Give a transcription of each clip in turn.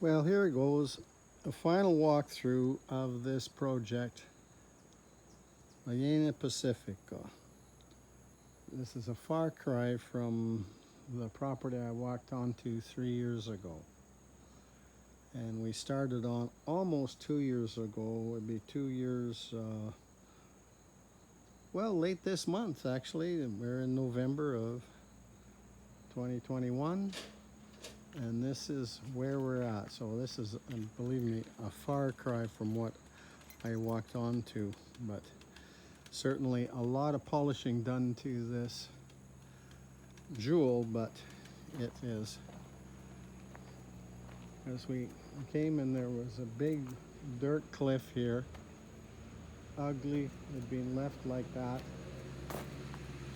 Well, here it goes. A final walkthrough of this project, Ballena Pacifica. This is a far cry from the property I walked onto 3 years ago. And we started on almost 2 years ago. It would be 2 years, well, late this month actually. We're in November of 2021. And this is where we're at. So this is, believe me, a far cry from what I walked onto, but certainly a lot of polishing done to this jewel, but it is. As we came in, there was a big dirt cliff here, ugly. It had been left like that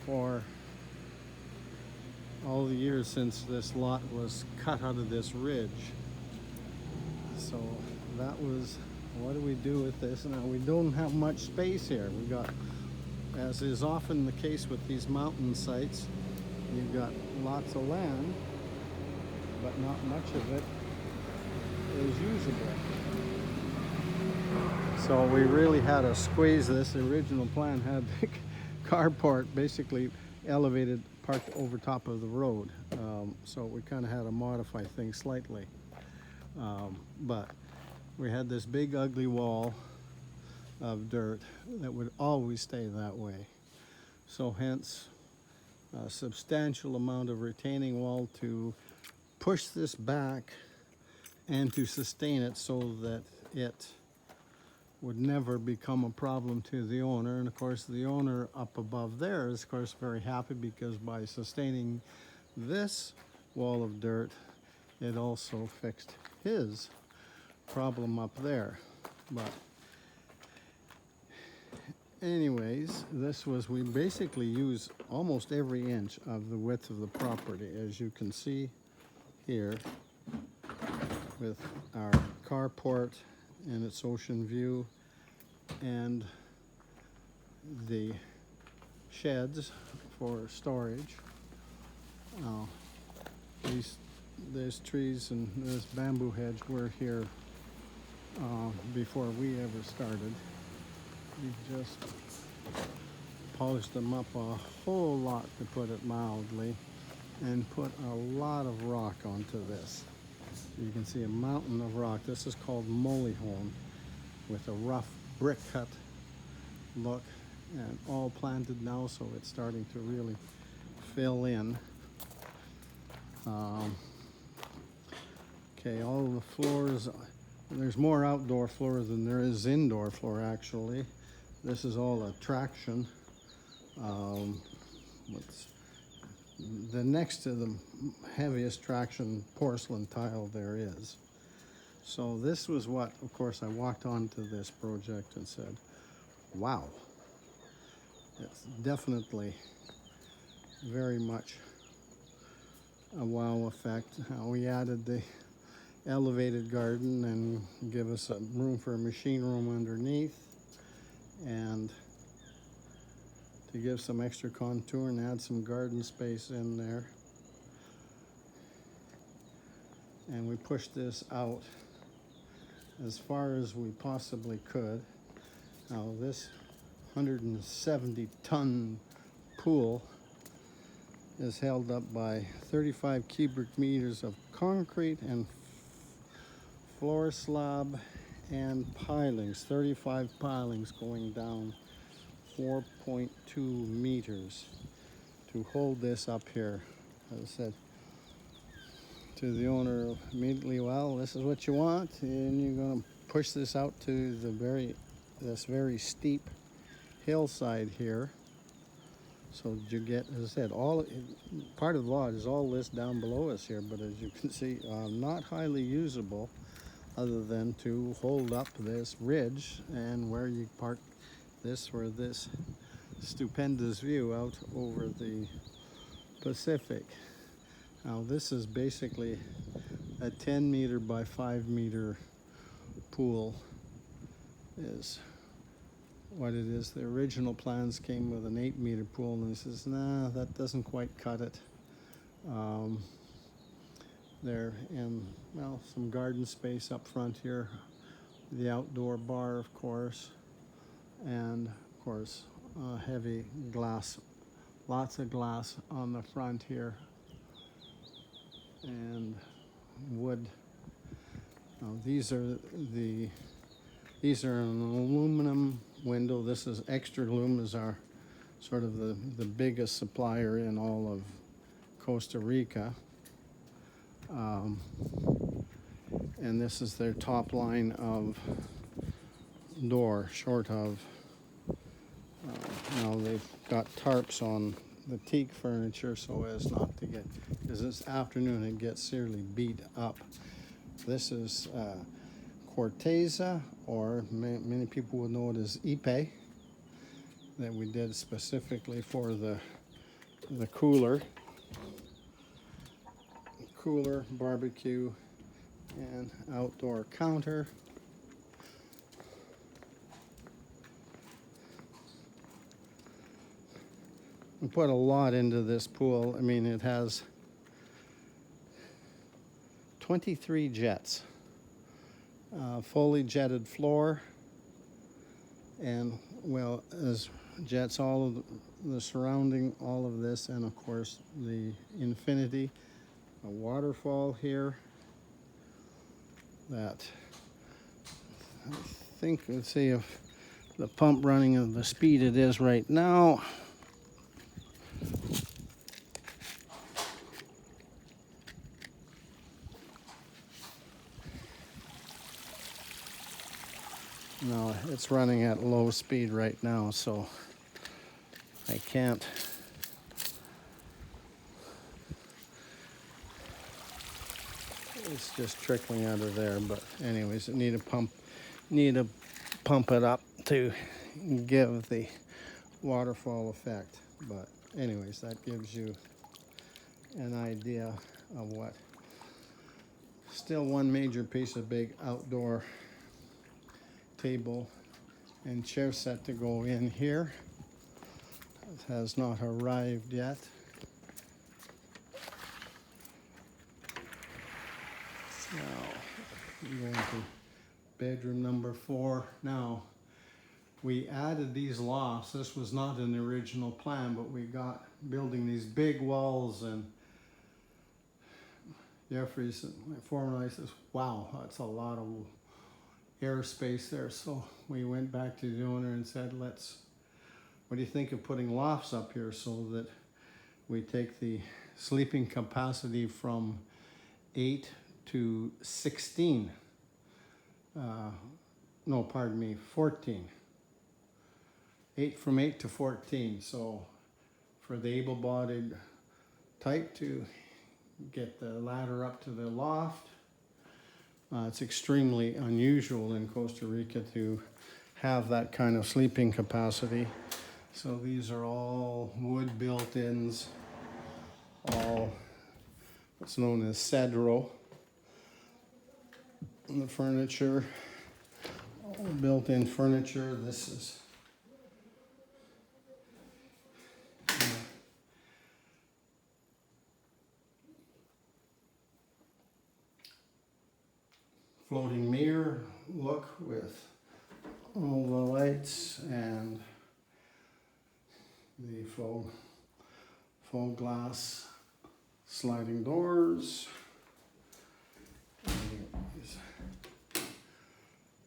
for all the years since this lot was cut out of this ridge. So that was, what do we do with this? Now we don't have much space here. We got, as is often the case with these mountain sites, you've got lots of land, but not much of it is usable. So we really had to squeeze this. The original plan had the carport basically elevated, parked over top of the road. So we kind of had to modify things slightly. But we had this big ugly wall of dirt that would always stay that way. So hence a substantial amount of retaining wall to push this back and to sustain it so that it would never become a problem to the owner. And of course the owner up above there is of course very happy, because by sustaining this wall of dirt, it also fixed his problem up there. But anyways, this was, we basically use almost every inch of the width of the property, as you can see here with our carport and its ocean view and the sheds for storage. These trees and this bamboo hedge were here before we ever started. We just polished them up a whole lot, to put it mildly, and put a lot of rock onto this. You can see a mountain of rock. This is called mollyhone, with a rough brick cut look, and all planted now, so it's starting to really fill in. Okay, all the floors, there's more outdoor floor than there is indoor floor actually. This is all a traction. What's the next to the heaviest traction porcelain tile there is. So this was what, of course, I walked onto this project and said, wow, it's definitely very much a wow effect. We added the elevated garden and give us a room for a machine room underneath, and to give some extra contour and add some garden space in there. And we pushed this out as far as we possibly could. Now this 170-ton pool is held up by 35 cubic meters of concrete and floor slab and pilings, 35 pilings going down 4.2 meters to hold this up here. As I said to the owner immediately, well, this is what you want, and you're going to push this out to the this very steep hillside here. So you get, as I said, part of the lot is all this down below us here, but as you can see, not highly usable, other than to hold up this ridge and where you park this for this stupendous view out over the Pacific. Now this is basically a 10 meter by 5 meter pool is what it is. The original plans came with an 8 meter pool, and he says, nah, that doesn't quite cut it. there, and well, some garden space up front here, the outdoor bar, of course, and of course heavy glass, lots of glass on the front here, and wood. These are an aluminum window. This is Extra Gloom, is our sort of the biggest supplier in all of Costa Rica. And this is their top line of door, short of. Now they've got tarps on the teak furniture so as not to get, because this afternoon it gets seriously beat up. This is Corteza, or many people would know it as Ipe, that we did specifically for the cooler, barbecue, and outdoor counter. We put a lot into this pool. I mean, it has 23 jets, fully jetted floor, and well, as jets all of the surrounding all of this, and of course the infinity, a waterfall here that I think, let's see if the pump running at the speed it is right now. No, it's running at low speed right now, so I can't. It's just trickling out of there, but anyways, need to pump it up to give the waterfall effect. But anyways, that gives you an idea of what. Still one major piece of big outdoor table and chair set to go in here. It has not arrived yet. Now, I'm going to bedroom number 4. Now, we added these lofts. This was not in the original plan, but we got building these big walls, and Jeffrey's, my foreman, says, wow, that's a lot of airspace there. So we went back to the owner and said, what do you think of putting lofts up here so that we take the sleeping capacity from 8 to 16? No, pardon me, 14. From 8 to 14. So for the able-bodied type to get the ladder up to the loft. It's extremely unusual in Costa Rica to have that kind of sleeping capacity. So these are all wood built-ins, all what's known as cedro. And the furniture, all built-in furniture. This is floating mirror look with all the lights and the faux glass sliding doors.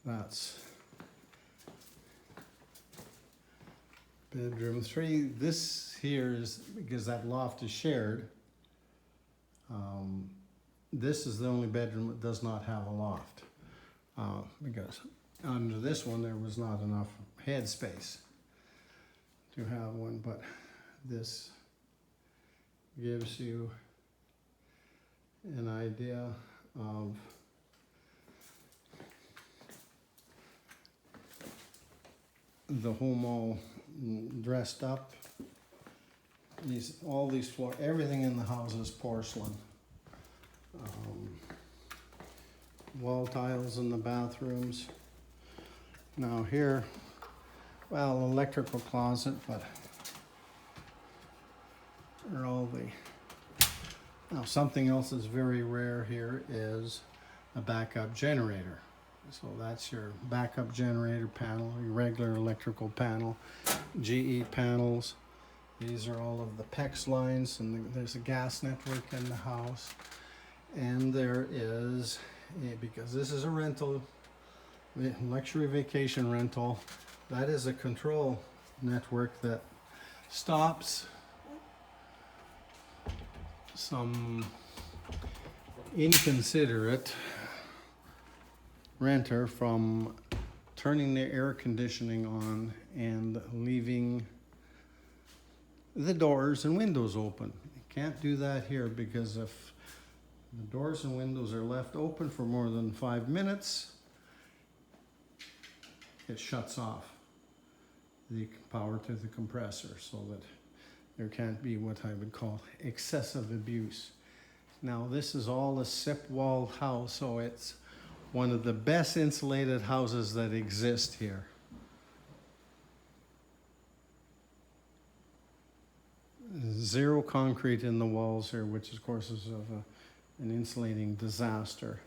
That's bedroom 3. This here is, because that loft is shared, this is the only bedroom that does not have a loft, because under this one there was not enough head space to have one, but this gives you an idea of the home all dressed up. All these floor, everything in the house is porcelain. Wall tiles in the bathrooms. Now here, well, electrical closet, but are all the Now, something else that's very rare here is a backup generator. So that's your backup generator panel, your regular electrical panel, GE panels. These are all of the PEX lines, and there's a gas network in the house. And there is, because this is a rental, luxury vacation rental, that is a control network that stops some inconsiderate renter from turning the air conditioning on and leaving the doors and windows open. You can't do that here, because if the doors and windows are left open for more than 5 minutes, it shuts off the power to the compressor, so that there can't be what I would call excessive abuse. Now, this is all a SIP wall house, so it's one of the best insulated houses that exist here. Zero concrete in the walls here, which of course is an insulating disaster.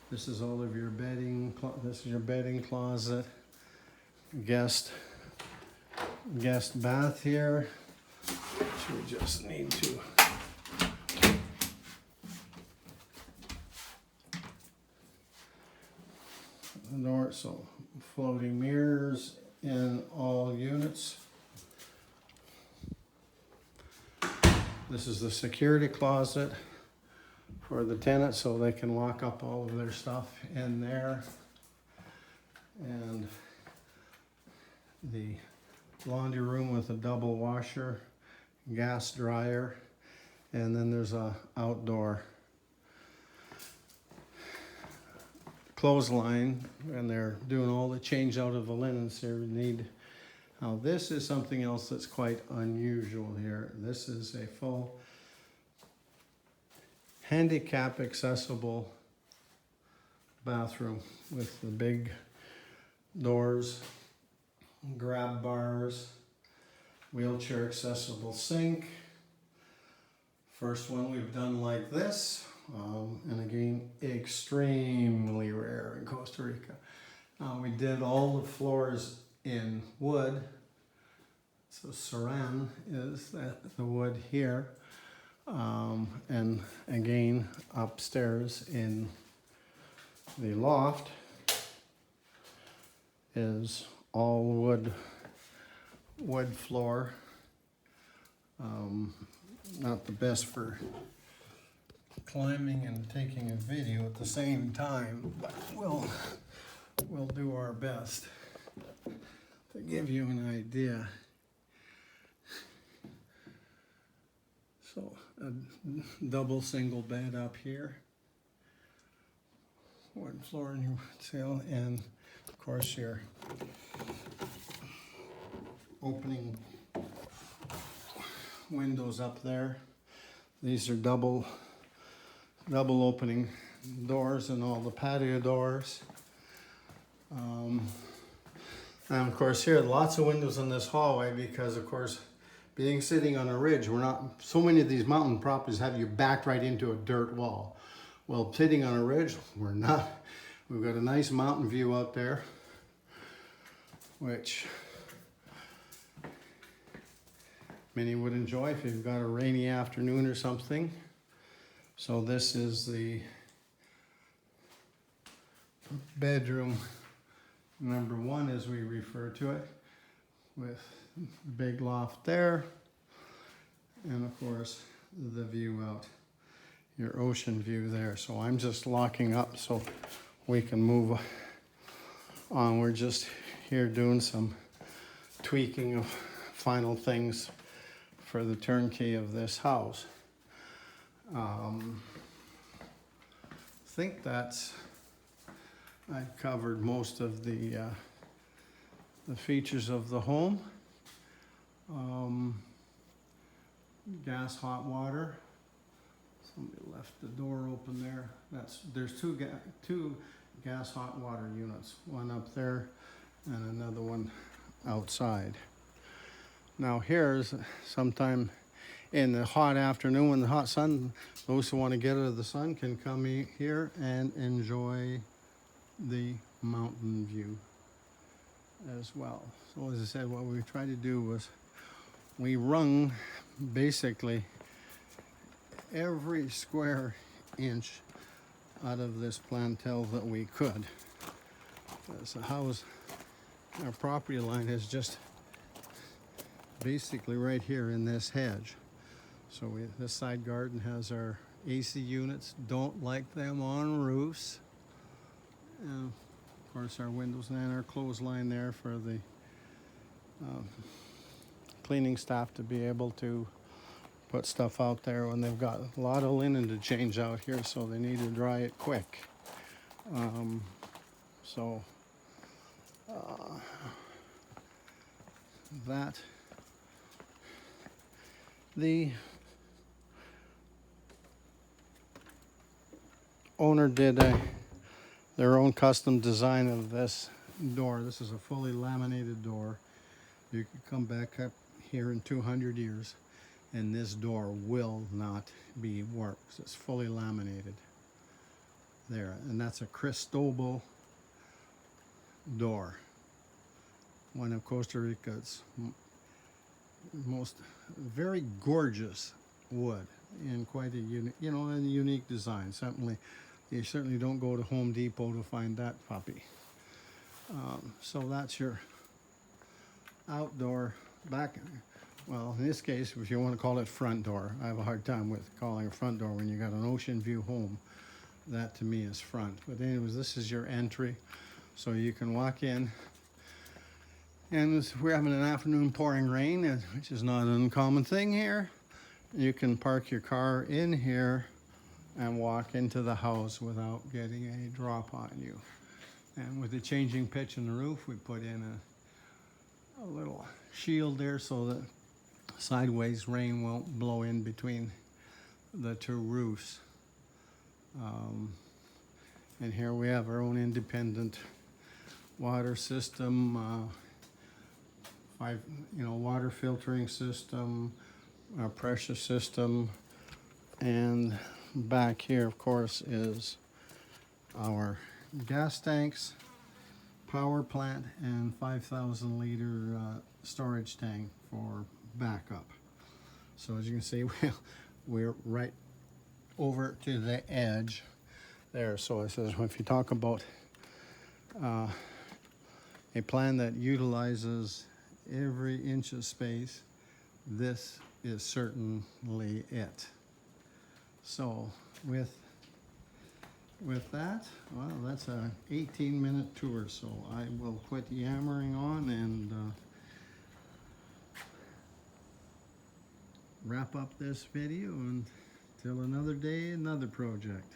This is all of your bedding. This is your bedding closet, guest bath here, which we just need to the door. So floating mirrors in all units. This is the security closet for the tenants, so they can lock up all of their stuff in there. And the laundry room with a double washer, gas dryer, and then there's a outdoor clothesline, and they're doing all the change out of the linens here. Now this is something else that's quite unusual here. This is a full handicap accessible bathroom with the big doors, grab bars, wheelchair accessible sink. First one we've done like this, and again, extremely rare in Costa Rica. We did all the floors in wood. So saran is the wood here. And again, upstairs in the loft is all wood floor. Not the best for climbing and taking a video at the same time, but we'll do our best to give you an idea. So a double single bed up here, wood floor in your cell, and of course your opening windows up there. These are double opening doors, and all the patio doors. And of course here, lots of windows in this hallway, because of course, being sitting on a ridge, so many of these mountain properties have you backed right into a dirt wall. Well, sitting on a ridge, we're not. We've got a nice mountain view out there, which many would enjoy if you've got a rainy afternoon or something. So this is the bedroom number 1, as we refer to it, with big loft there, and of course the view out, your ocean view there. So I'm just locking up so we can move on. We're just here doing some tweaking of final things for the turnkey of this house. I think I've covered most of the features of the home. Gas, hot water. Somebody left the door open there. There's two gas hot water units, one up there and another one outside. Now here's sometime in the hot afternoon when the hot sun, those who want to get out of the sun can come here and enjoy the mountain view as well. So as I said, what we tried to do was we wrung basically every square inch out of this plantel that we could. So our property line is just basically right here in this hedge. So this side garden has our AC units. Don't like them on roofs. Of course, our windows and our clothesline there for the cleaning staff to be able to put stuff out there when they've got a lot of linen to change out here, so they need to dry it quick. That the owner did their own custom design of this door. This is a fully laminated door. You could come back up here in 200 years and this door will not be warped. It's fully laminated there, and that's a Cristobal door, one of Costa Rica's most very gorgeous wood, and quite a unique design. You certainly don't go to Home Depot to find that puppy. So that's your outdoor back. Well, in this case, if you want to call it front door, I have a hard time with calling a front door when you got an ocean view home. That to me is front. But anyways, this is your entry, so you can walk in. And we're having an afternoon pouring rain, which is not an uncommon thing here. You can park your car in here and walk into the house without getting a drop on you. And with the changing pitch in the roof, we put in a little shield there so that sideways rain won't blow in between the two roofs. And here we have our own independent water system, water filtering system, our pressure system, and back here, of course, is our gas tanks, power plant, and 5,000 liter storage tank for backup. So as you can see, we're right over to the edge there. So it says, if you talk about a plan that utilizes every inch of space, this is certainly it. So with that, well, that's an 18-minute tour, so I will quit yammering on and wrap up this video until another day, another project.